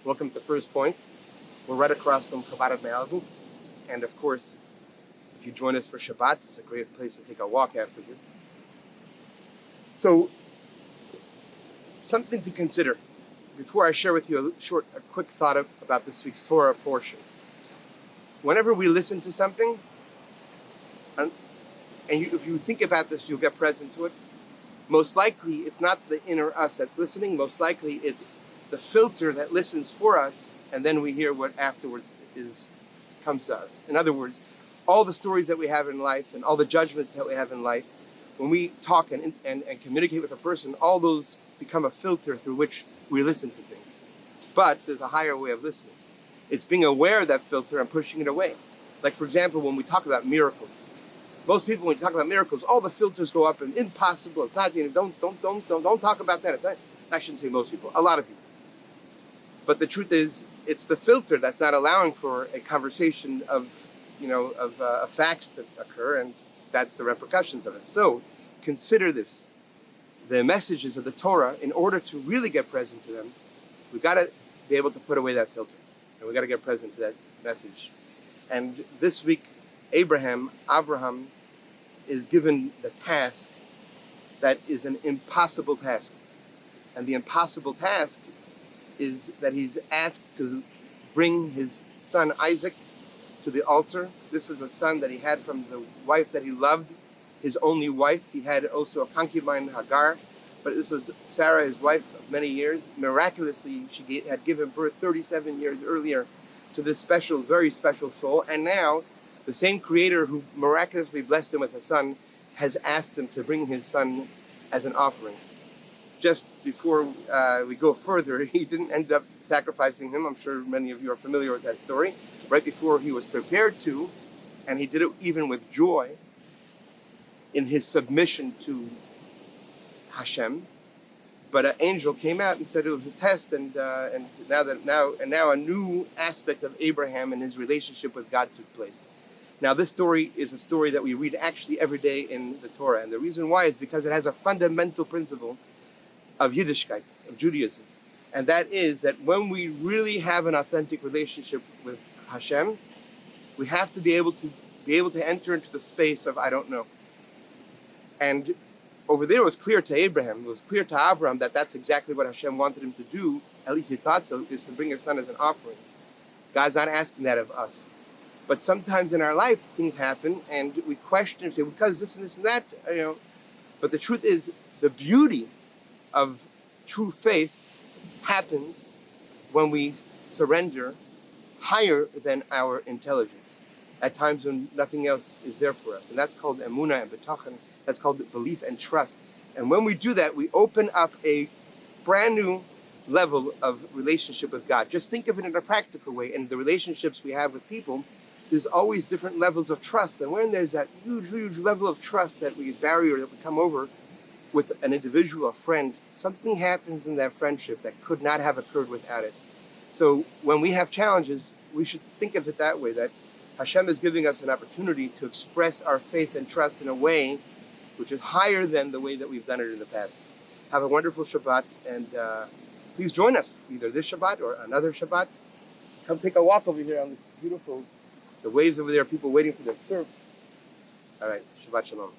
Welcome to First Point. We're right across from Chabad Malibu. And of course, if you join us for Shabbat, it's a great place to take a walk afterwards. So, something to consider before I share with you a quick thought about this week's Torah portion. Whenever we listen to something, if you think about this, you'll get present to it. Most likely, it's not the inner us that's listening. Most likely, it's the filter that listens for us, and then we hear what afterwards comes to us. In other words, all the stories that we have in life and all the judgments that we have in life, when we talk and communicate with a person, all those become a filter through which we listen to things. But there's a higher way of listening. It's being aware of that filter and pushing it away. Like, for example, when we talk about miracles, most people, when you talk about miracles, all the filters go up and impossible. It's not. Don't talk about that. It's not, I shouldn't say most people. A lot of people. But the truth is, it's the filter that's not allowing for a conversation of facts that occur, and that's the repercussions of it. So, consider this: the messages of the Torah. In order to really get present to them, we got to be able to put away that filter, and we got to get present to that message. And this week, Abraham is given the task that is an impossible task. And the impossible task is that he's asked to bring his son Isaac to the altar. This was a son that he had from the wife that he loved, his only wife. He had also a concubine, Hagar, but this was Sarah, his wife of many years. Miraculously, she had given birth 37 years earlier to this special, very special soul. And now, the same Creator who miraculously blessed him with a son has asked him to bring his son as an offering. Just before we go further, he didn't end up sacrificing him. I'm sure many of you are familiar with that story. Right before he was prepared to, and he did it even with joy, in his submission to Hashem. But an angel came out and said it was his test, and now a new aspect of Abraham and his relationship with God took place. Now, this story is a story that we read actually every day in the Torah. And the reason why is because it has a fundamental principle of Yiddishkeit, of Judaism. And that is that when we really have an authentic relationship with Hashem, we have to be able to enter into the space of I don't know. And over there it was clear to Abraham, it was clear to Avram that that's exactly what Hashem wanted him to do, at least he thought so, is to bring his son as an offering. God's not asking that of us. But sometimes in our life, things happen, and we question and say, because this and this and that, But the truth is, the beauty of true faith happens when we surrender higher than our intelligence, at times when nothing else is there for us. And that's called emunah and betachon. That's called belief and trust. And when we do that, we open up a brand new level of relationship with God. Just think of it in a practical way. In the relationships we have with people, there's always different levels of trust. And when there's that huge, huge level of trust barrier that we come over with an individual, a friend, something happens in that friendship that could not have occurred without it. So when we have challenges, we should think of it that way, that Hashem is giving us an opportunity to express our faith and trust in a way which is higher than the way that we've done it in the past. Have a wonderful Shabbat, and please join us, either this Shabbat or another Shabbat. Come take a walk over here on this beautiful, the waves over there, people waiting for their surf. All right, Shabbat Shalom.